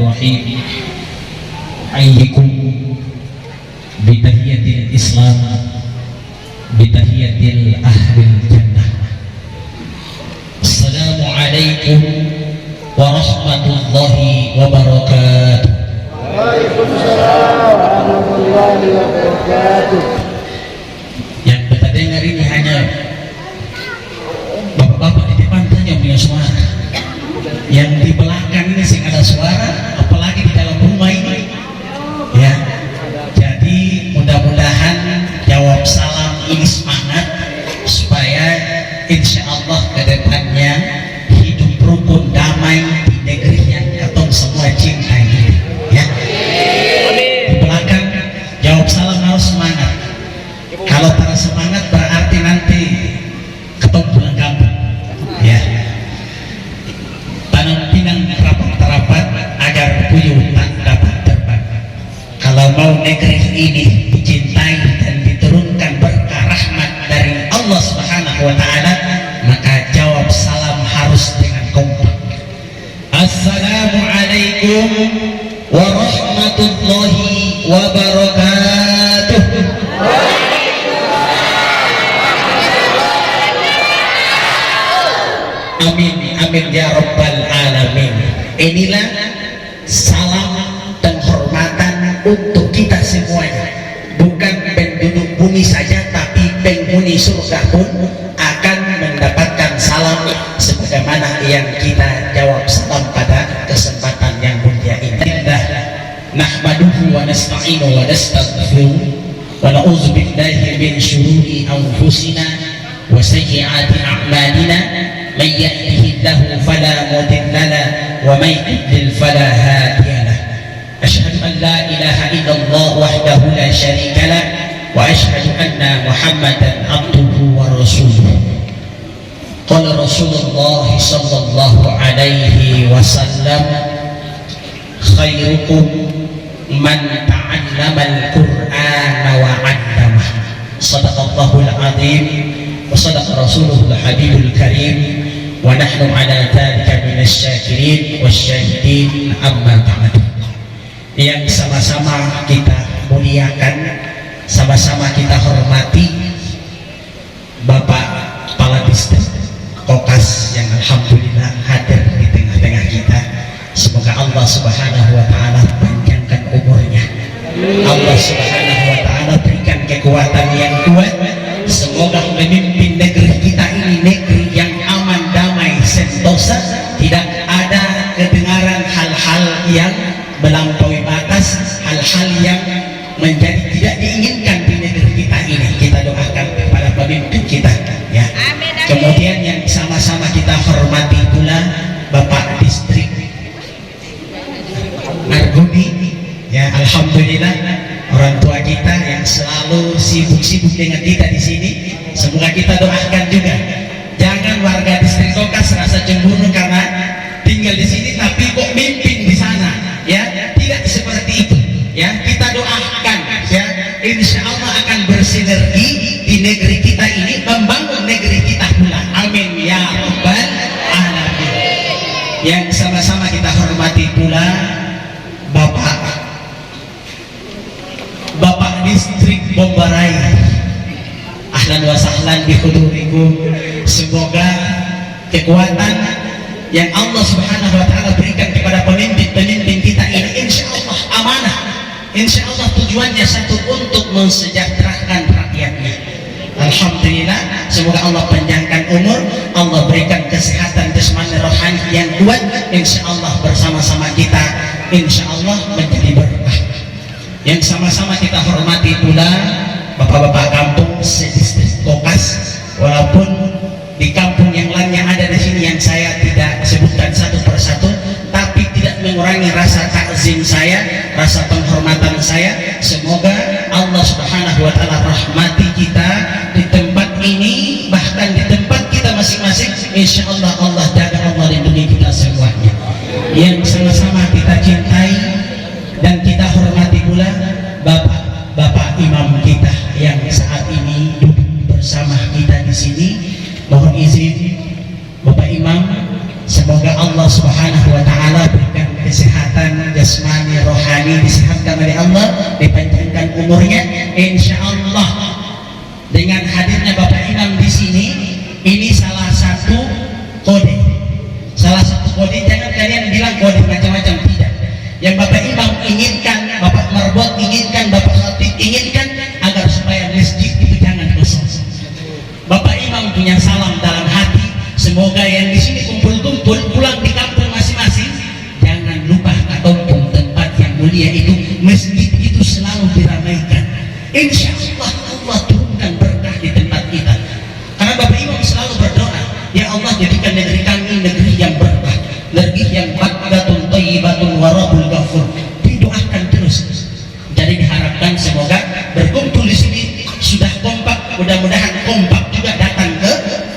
Bismillahirrahmanirrahim. Ayyikum bitahiyatil Islam, bitahiyatil ahlil jannah. Assalamualaikum warahmatullahi wabarakatuh. Waalaikumsalam warahmatullahi wabarakatuh. Yang kita dengar ini hanya bapak-bapak di depan saja punya suara. Yang di belakang ini sih ada suara, apalagi di dalam rumah ini. Ya, jadi mudah-mudahan jawab salam ini semangat supaya insya Allah ke depannya hidup rukun damai di negeri yang ketong semua cintai. Ya, di belakang jawab salam harus semangat. Kalau para semangat berarti nanti ketong pulang kampung. Ya, tanam pinang rapat-rapat agar puyuh tak dapat terbang. Kalau mau negeri ini dicintai dan diturunkan berkah rahmat dari Allah Subhanahu wa Ta'ala, maka jawab salam harus dengan kompak. Assalamualaikum warahmatullahi wabarakatuh. Amin, amin ya rabbal alamin. Inilah salam dan hormatan untuk kita semuanya. Bukan penduduk bumi saja, tapi penghuni surga pun akan mendapatkan salam sebagaimana yang kita jawab salam pada kesempatan yang mulia ini. Nahmaduhu wa nasta'inu wa nastaghfiruh wa na'udzu billahi min syururi anfusina wa sayyiati a'malina. من يهده الله فلا مضل له ومن يضلل فلا هادي له. أشهد أن لا إله إلا الله وحده لا شريك له وأشهد أن محمدا عبده ورسوله. قال رسول الله صلى الله عليه وسلم خيركم من تعلم القرآن وعلمه. صدق الله العظيم وصدق رسوله الحبيب الكريم ونحن على ذلك من الشاكرين والشاهدين أما بعد. Yang sama-sama kita muliakan, sama-sama kita hormati Bapak Kepala Distrik Kokas yang alhamdulillah hadir di tengah-tengah kita. Semoga Allah Subhanahu wa Ta'ala panjangkan umurnya. Allah Subhanahu wa Ta'ala berikan kekuatan yang kuat. Semoga memimpin negeri kita ini negeri yang aman, damai, sentosa, tidak ada kedengaran hal-hal yang melampaui batas, hal-hal yang menjadi tidak diinginkan di negeri kita ini. Kita doakan kepada pemimpin kita, ya. Kemudian yang sama-sama kita hormati pula Bapak Distrik Margoni, ya, alhamdulillah orang tua kita yang selalu sibuk-sibuk dengan kita di sini. Semoga kita doakan juga. Jangan warga Distrik Kokas rasa cemburu karena tinggal di sini tapi kok mimpin di sana, ya. Tidak seperti itu, ya. Kita doakan, ya. Insya Allah akan bersinergi di negeri kita ini, membangun negeri kita pula. Amin ya rabbal alamin. Yang sama-sama kita hormati pula Bapak Distrik Bombarai, ahlan wa sahlan bi hudurikum. Semoga kekuatan yang Allah Subhanahu wa Ta'ala berikan kepada pemimpin-pemimpin kita ini insya Allah amanah, insya Allah tujuannya satu, untuk mensejahterakan rakyatnya. Alhamdulillah, semoga Allah panjangkan umur, Allah berikan kesehatan jasmani rohani yang kuat. Insya Allah bersama-sama kita insya Allah menjadi berkah. Yang sama-sama kita hormati pula bapak-bapak kampung sedistrik Kokas, walaupun di kampung yang lainnya ada di sini yang saya tidak sebutkan satu persatu, tapi tidak mengurangi rasa takzim saya, rasa penghormatan saya. Semoga Allah Subhanahu wa Ta'ala rahmati kita di tempat ini, bahkan di tempat kita masing-masing. Insya Allah Allah jaga, Allah lindungi kita semuanya. Yang sama-sama kita cintai dan kita hormati pula Bapak Imam kita yang saat ini duduk bersama kita di sini. Mohon izin Bapak Imam Semoga Allah Subhanahu wa taala berikan kesehatan jasmani rohani, disehatkan oleh Allah, dipanjangkan umurnya insyaallah. Dengan hadirnya Bapak Imam di sini, ini salah satu kode. Salah satu kode, jangan kalian bilang kode macam-macam, tidak. Yang Bapak Imam inginkan, Bapak Marbot inginkan, Bapak Khatib inginkan agar supaya masjid itu jangan kosong. Bapak Imam punya salam dalam hati, semoga yang di sini kumpul-kumpul pulang di kampung masing-masing, jangan lupa katompong tempat yang mulia itu, masjid itu selalu diramaikan. Insya Allah Allah turunkan berkah di tempat kita. Karena Bapak Imam selalu berdoa, ya Allah jadikan negeri kami negeri yang berkah, negeri yang baldatun thayyibatun wa rabbul ghafur. Didoakan terus. Jadi diharapkan semoga berkumpul di sini sudah kompak, mudah-mudahan kompak juga datang ke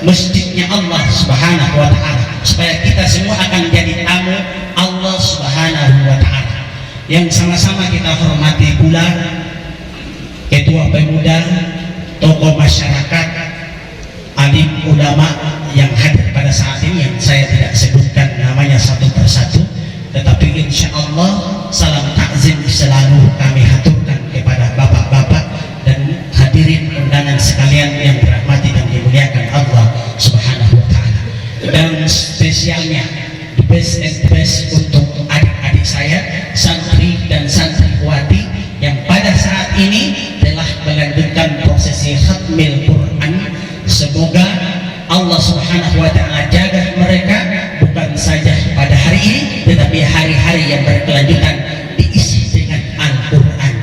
masjidnya Allah Subhanahu wa taala, supaya kita semua akan jadi tamu Allah Subhanahu wa taala. Yang sama-sama kita hormati pula ketua pemuda, tokoh masyarakat, alim ulama yang hadir pada saat ini, yang saya tidak sebutkan namanya satu persatu, tetapi insya Allah salam takzim selalu kami haturkan kepada bapak-bapak dan hadirin undangan sekalian yang dirahmati dan dimuliakan Allah Subhanahu wa taala. Dan spesialnya the best and best untuk adik-adik saya, santri dan santriwati yang pada saat ini telah melanjutkan prosesi khatmil Quran. Semoga Allah Subhanahu wa taala jaga mereka, bukan saja pada hari ini tetapi hari-hari yang berkelanjutan diisi dengan Al-Quran.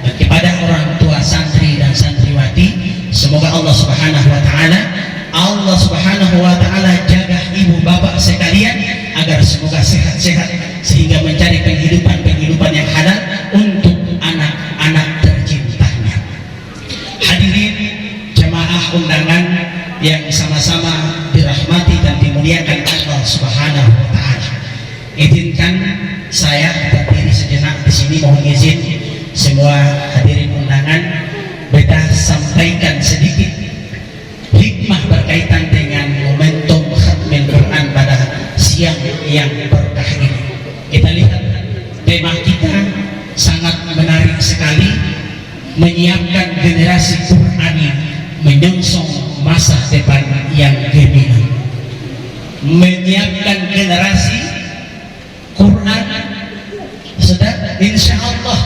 Dan kepada orang tua santri dan santriwati, semoga Allah Subhanahu wa taala jaga ibu bapak sekalian agar semoga sehat-sehat sehingga mencari penghidupan yang halal untuk anak-anak tercintanya. Hadirin jemaah undangan yang sama-sama dirahmati dan dimuliakan Allah Subhanahu wa taala. Izinkan saya berdiri sejenak di sini, mohon izin semua hadirin undangan beta sampaikan sedikit hikmah berkaitan dengan momentum khatmil Quran pada siang yang berkah ini. Kita lihat tema kita sangat menarik sekali, menyiapkan generasi Qurani menyongsong masa depan yang gemilang. Menyiapkan generasi Quran, sudah insya Allah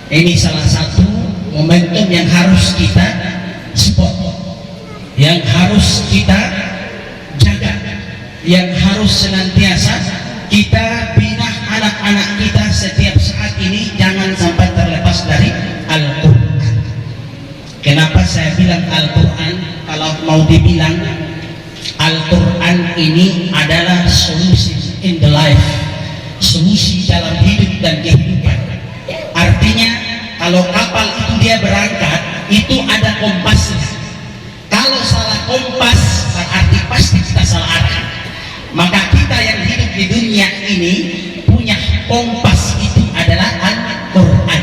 ini salah satu momentum yang harus kita support, yang harus kita jaga, yang harus senantiasa kita bina anak-anak kita setiap saat ini, jangan sampai terlepas dari Al-Quran. Kenapa saya bilang Al-Quran? Kalau mau dibilang Al-Quran ini adalah solusi in the life, solusi dalam hidup dan kehidupan. Artinya kalau kapal itu dia berangkat, itu ada kompasnya. Kalau salah kompas berarti pasti kita salah arah. Maka kita yang hidup di dunia ini punya kompas, itu adalah Al-Quran.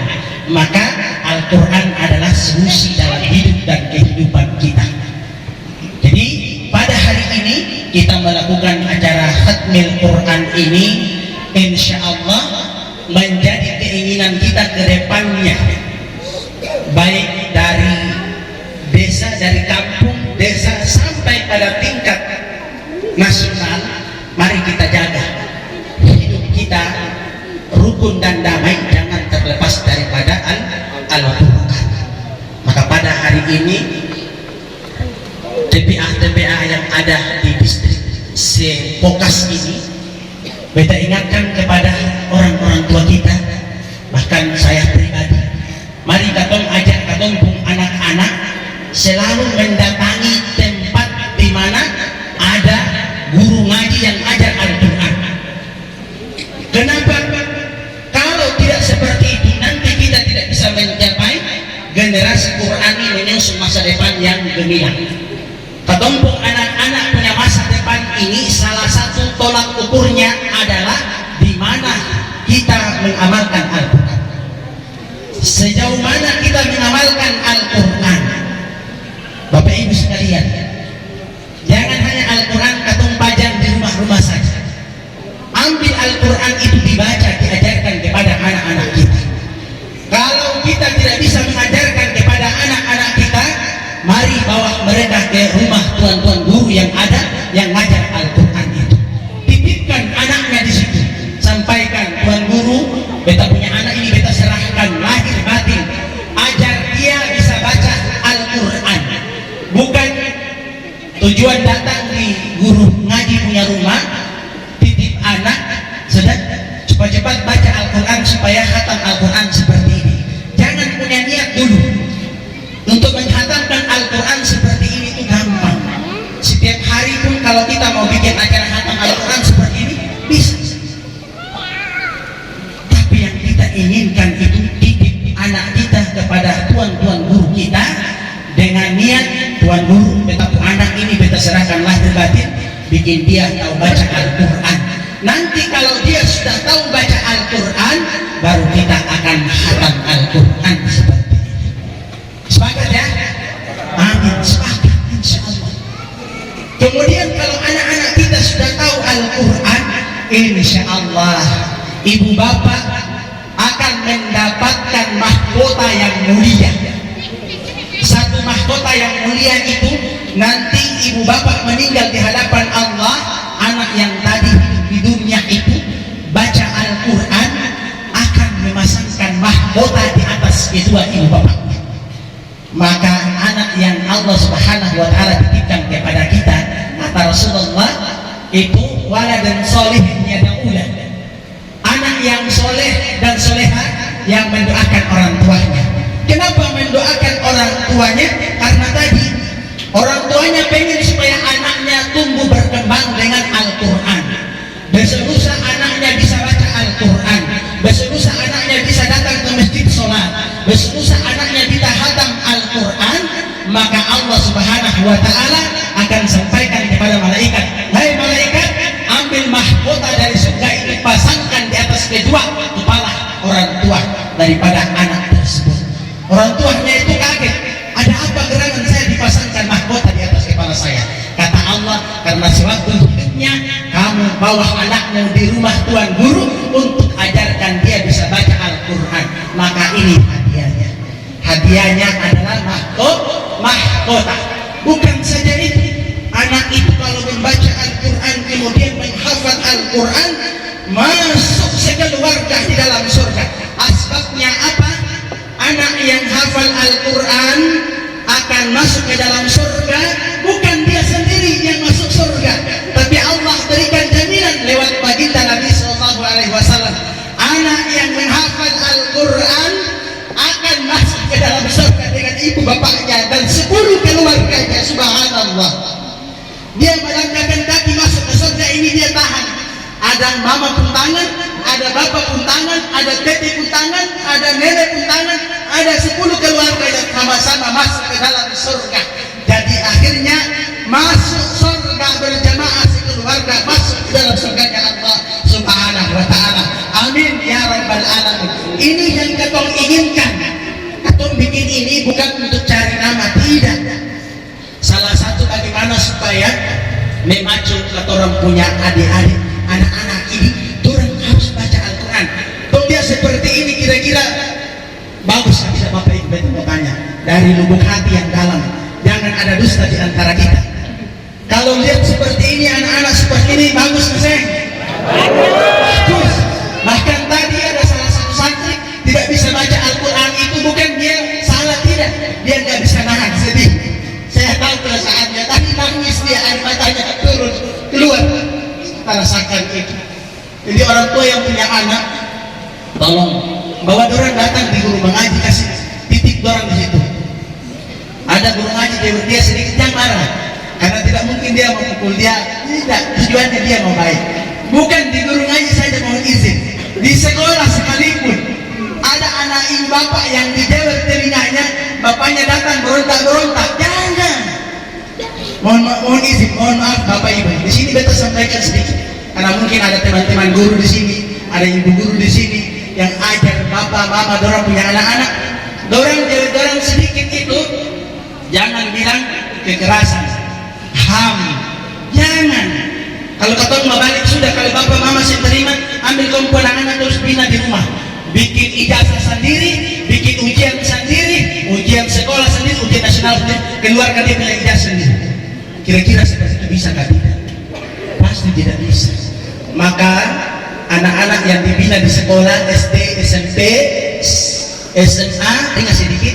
Maka Al-Quran adalah solusi dalam hidup dan kehidupan kita. Jadi pada hari ini kita melakukan acara khatmil Quran ini, insya Allah menjadi keinginan kita ke depannya, baik dari desa, dari kampung, desa sampai pada tingkat nasional. Mari kita jaga hidup kita rukun dan damai, jangan terlepas daripada Al-Quran. Maka pada hari ini TPA yang ada di distrik Sepokas ini, beta ingatkan kepada orang-orang tua kita, bahkan saya pribadi, mari katong ajak katong anak-anak selalu mendatangi tempat di mana ada guru ngaji yang ajar Al-Quran. Kenapa? Kalau tidak seperti itu, nanti kita tidak bisa mencapai generasi Qurani menyusun masa depan yang gemilang. Ketompong anak-anak punya masa depan ini, salah satu tolak ukurnya adalah di mana kita mengamalkan Al-Quran. Sejauh mana kita mengamalkan Al-Quran, Bapak Ibu sekalian, jangan hanya Al-Quran katong pajang di rumah-rumah saja. gara-gara hatam Al-Quran seperti ini? Bisa. Tapi yang kita inginkan itu didik anak kita kepada tuan-tuan guru kita dengan niat tuan guru beta anak ini beta serahkan lahir batin, bikin dia tahu baca Al-Quran. Nanti kalau dia sudah tahu baca Al-Quran, baru kita akan hatam Al-Quran seperti ini. Sepakat ya? Amin, sepakat insyaallah. Kemudian kalau anak-anak kita sudah tahu Al-Quran, insyaallah ibu bapak akan mendapatkan mahkota yang mulia. Satu mahkota yang mulia itu nanti ibu bapak meninggal di hadapan Allah, anak yang tadi hidup di dunia itu baca Al-Quran akan memasangkan mahkota di atas kedua ibu bapak. Maka anak yang Allah Subhanahu wa taala titipkan kepada kita, kata Rasulullah, itu waladan sholihin yad'ulah. Anak yang soleh dan soleha yang mendoakan orang tuanya. Kenapa mendoakan orang tuanya? Karena tadi orang tuanya pengen supaya anaknya tumbuh berkembang dengan Al-Quran. Besok lusa anaknya bisa baca Al-Quran. Besok lusa anaknya bisa datang ke masjid sholat. Besok lusa anaknya bisa hatam Al-Quran. Maka Allah Subhanahu wa ta'ala akan sampaikan kepada malaikat, hai malaikat, ambil mahkota dari surga ini, pasangkan di atas kedua kepala orang tua daripada anak tersebut. Orang tuanya itu kaget, ada apa gerangan saya dipasangkan mahkota di atas kepala saya? Kata Allah, karena sewaktu hidupnya kamu bawa anakmu di rumah tuan guru untuk ajarkan dia bisa baca Al-Quran. Maka ini hadiahnya. Hadiahnya adalah mahkota. Bukan saja itu, anak itu kalau membaca Al-Quran kemudian menghafal Al-Quran, masuk sekeluarga di dalam surga. Asbabnya apa? Anak yang hafal Al-Quran akan masuk ke dalam surga. Bukan dia sendiri yang masuk surga, tapi Allah berikan jaminan lewat baginda Nabi SAW. Anak yang menghafal Al-Quran akan masuk ke dalam surga dengan ibu bapaknya dan 10 keluarganya. Subhanallah. Dia melangkahkan kaki masuk ke surga ini, dia tahan. Ada mama pun tangan, ada bapak pun tangan, ada tete pun tangan, ada nenek pun tangan, ada 10 keluarga yang sama-sama masuk ke dalam surga. Jadi akhirnya masuk surga berjamaah sekeluarga, masuk ke dalam surganya Allah Subhanahu wa ta'ala. Amin ya rabbal alamin. Ini yang katong inginkan. Katong bikin ini bukan untuk cari nama, tidak. Salah satu bagaimana supaya memacu katorang punya adik-adik, anak-anak ini, orang harus baca Al-Quran. Kalau dia seperti ini kira-kira bagus, bisa Bapak Ibu bertanya dari lubuk hati yang dalam. Jangan ada dusta di antara kita. Kalau lihat seperti ini, anak-anak seperti ini, bagus nggak? Bagus. Bahkan tadi ada salah satu santri tidak bisa baca Al-Quran, itu bukan dia salah, tidak, dia nggak bisa nahan sedih. Saya tahu perasaannya, tadi nangis dia, air matanya turun keluar. Kita rasakan itu. Jadi orang tua yang punya anak, tolong bawa dorang datang di guru mengaji, kasih titik dorang di situ. Ada guru ngaji dia sedikit yang marah karena tidak mungkin dia memukul dia, tidak, tujuannya dia mau baik. Bukan di guru ngaji saja mohon izin, di sekolah sekalipun ada anak ibu bapak yang dijewer telinganya, bapaknya datang berontak-berontak, jangan. Mohon izin, mohon maaf Bapak Ibu. Di sini beta sampaikan sedikit, karena mungkin ada teman-teman guru di sini, ada ibu guru di sini yang ajar bapak, mama, dorang punya anak-anak, dorang sedikit itu, jangan bilang kekerasan, HAM, jangan. Kalau ketemu balik sudah, kalau bapak mama saya terima, ambil kompon anak terus bina di rumah, bikin ijazah sendiri, bikin ujian sendiri, ujian sekolah sendiri, ujian nasional sendiri, keluarkan dia punya ijazah sendiri. Kira-kira seperti itu bisa nggak? Tidak, pasti tidak bisa. Maka anak-anak yang dibina di sekolah SD, SMP, SMA, dengar sedikit,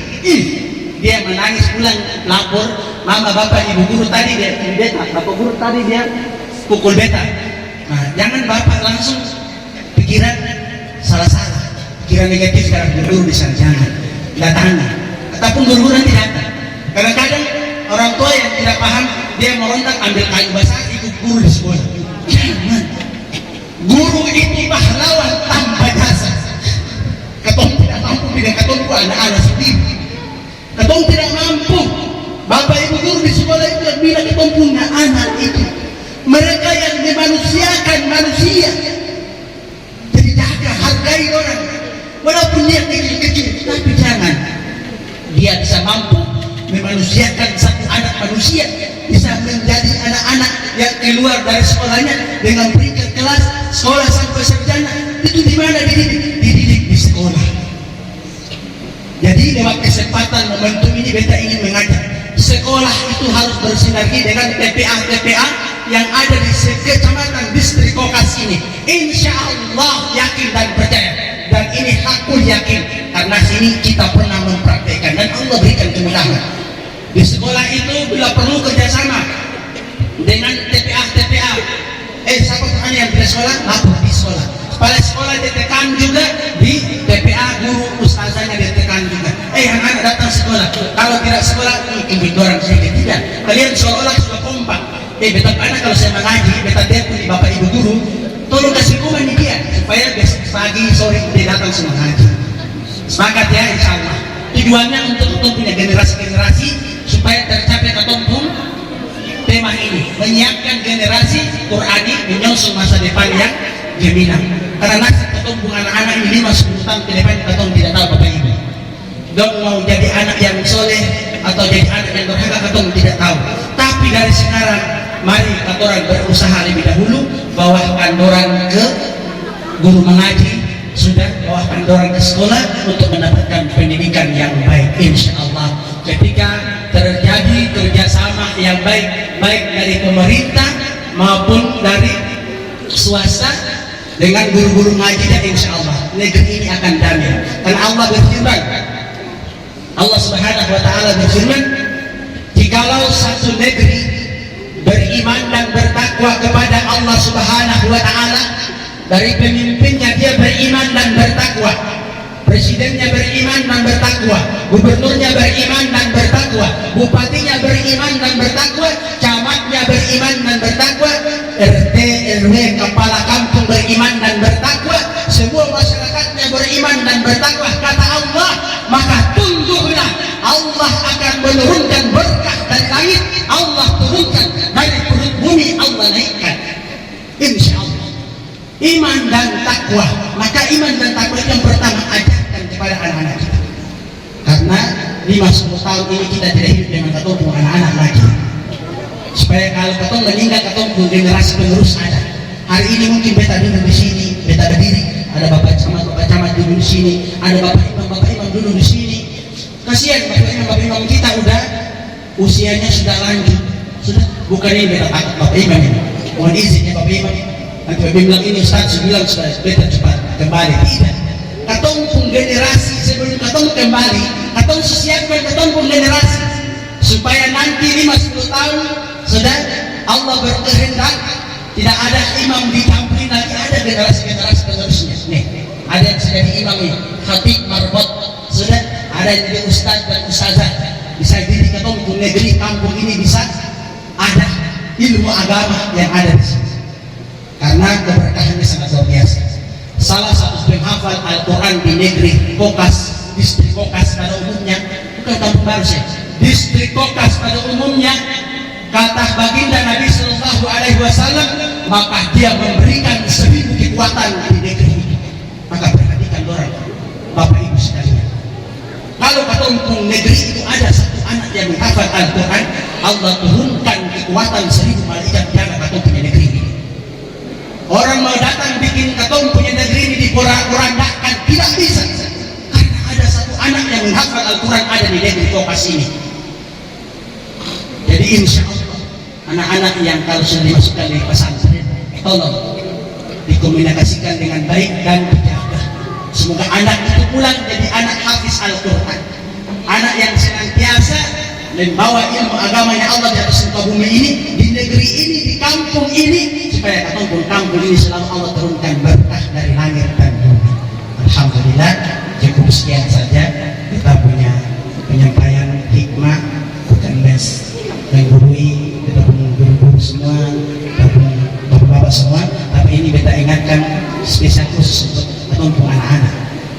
dia menangis pulang lapor, mama, bapak, ibu guru tadi dia beta, bapak guru tadi dia pukul beta. Nah, jangan bapak langsung pikiran salah-salah, pikiran negatif sekarang guru di sana, jangan datangi. Ataupun guru nanti datang. Kadang-kadang orang tua yang tidak paham, dia merontak ambil kayu basah ikut guru di sekolah. anak-anak sendiri. Katong tidak mampu. Bapak ibu guru di sekolah itu yang bilang katong punya anak itu. Mereka yang dimanusiakan manusia. Jadi jaga, hargai orang. Walaupun dia kecil-kecil, tapi jangan. Dia bisa mampu memanusiakan satu anak manusia, bisa menjadi anak-anak yang keluar dari sekolahnya dengan peringkat kelas sekolah sampai sarjana. Itu di mana dididik di sekolah. Jadi lewat kesempatan momentum ini beta ingin mengajak sekolah itu harus bersinergi dengan TPA yang ada di kecamatan distrik Kokas ini. Insya Allah yakin dan percaya, dan ini hakul yakin karena sini kita pernah mempraktekkan dan Allah berikan kemudahan. Di sekolah itu bila perlu kerjasama dengan TPA. Siapa tanya yang di sekolah? Lapor di sekolah. Kepala sekolah ditekan juga, di TPA guru ustazahnya ditekan juga. Anak-anak datang sekolah. Kalau tidak sekolah, mungkin orang sedikit tidak. Kalian seolah-olah sudah kompak. Beta anak kalau saya mengaji, beta telepon di bapak ibu guru, tolong kasih kuman di dia supaya besok pagi sore dia datang semua ngaji. Sepakat ya, insya Allah. Tujuannya untuk kita punya generasi-generasi supaya tercapai ketumpung tema ini, menyiapkan generasi Qurani menyongsong masa depan yang gemilang. Karena ketumpung anak-anak ini 5-10 tahun ke depan kita tidak tahu bapak ibu. Dong mau jadi anak yang soleh atau jadi anak yang durhaka kita tidak tahu. Tapi dari sekarang mari kita orang berusaha lebih dahulu, bawahkan orang ke guru mengaji, sudah bawahkan orang ke sekolah untuk mendapatkan pendidikan yang baik. Insya Allah ketika terjadi kerjasama yang baik dari pemerintah maupun dari swasta dengan guru-guru ngaji, dan insya Allah negeri ini akan damai. Karena Allah berfirman, Allah Subhanahu wa Ta'ala berfirman, jikalau satu negeri beriman dan bertakwa kepada Allah Subhanahu wa Ta'ala, dari pemimpinnya dia beriman dan bertakwa, presidennya beriman dan bertakwa, gubernurnya beriman dan bertakwa, bupatinya beriman dan bertakwa, camatnya beriman dan bertakwa, RT RW kepala kampung beriman dan bertakwa, semua masyarakatnya beriman dan bertakwa, kata Allah, maka tunggulah Allah akan menurunkan berkah dari langit, Allah turunkan dari perut bumi, Allah naikkan. Insya Allah iman dan takwa. Maka iman dan takwa itu yang pertama ajarkan kepada anak-anak kita, karena 5-10 tahun ini kita tidak hidup dengan ketumpung anak-anak lagi, supaya kalau ketong meninggal ketumpung generasi penerus ada. Hari ini mungkin beta duduk di sini, beta berdiri, ada bapak camat duduk di sini, ada bapak imam duduk di sini. Kasihan bapak imam kita udah usianya sudah lanjut, sudah bukan ini beta takut bapak imam ini, mohon izin ya bapak imam. Nanti bapak bilang ini Ustaz bilang sudah beta cepat kembali, tidak. Ketumpung generasi sebelum ketemu kembali, ketemu siapkan ketumpung generasi supaya nanti 5-10 tahun sudah Allah berkehendak tidak ada imam dicampurin lagi, ada generasi penerusnya. Nih, ada yang sudah jadi imam ini, khatib marbot, sudah ada yang jadi ustaz dan ustazah, bisa jadi ketumpung negeri kampung ini, bisa ada ilmu agama yang ada di sini. Karena keberkahannya sangat luar biasa. Salah satu penghafal Al-Quran di negeri Kokas, distrik Kokas pada umumnya, bukan kampung baru sih, distrik Kokas pada umumnya, kata baginda Nabi Sallallahu Alaihi Wasallam, maka dia memberikan 1000 kekuatan di negeri itu. Maka perhatikan orang, bapak ibu sekalian, kalau ketumpung negeri itu ada satu anak yang menghafal Al-Quran, Allah turunkan kekuatan 1000 malaikat jaga ketumpung negeri ini. Orang mau datang bikin ketumpung negeri ini diporak-porandakan tidak bisa, karena ada satu anak yang menghafal Al-Quran ada di negeri Kokas ini. Jadi insya Allah anak-anak yang kalau sudah dimasukkan di pesantren, tolong dikomunikasikan dengan baik dan dijaga. Semoga anak itu pulang jadi anak hafiz Al-Quran, anak yang senantiasa membawa ilmu agamanya Allah di atas muka bumi ini, di negeri ini, di kampung ini, supaya kampung ini selalu Allah turunkan berkah dari langit dan bumi. Alhamdulillah, cukup sekian saja kita punya penyampaian hikmah, bukan les menggurui, kita punya guru-guru semua, kita punya bapak-bapak semua, tapi ini kita ingatkan spesial khusus untuk ketumpung anak-anak.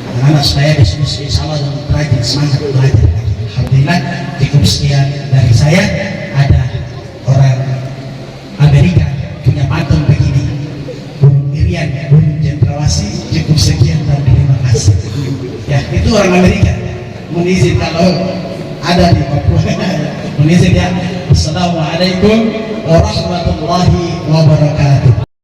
anak-anak supaya diskusi insya Allah dan rajin semangat belajar. Alhamdulillah cukup sekian dari saya. Ada orang Amerika punya patung begini, burung irian, burung cendrawasih. Cukup sekian dan terima kasih. Ya itu orang Amerika. Munizin kalau ada di Papua. Munizin ya. Assalamualaikum warahmatullahi wabarakatuh.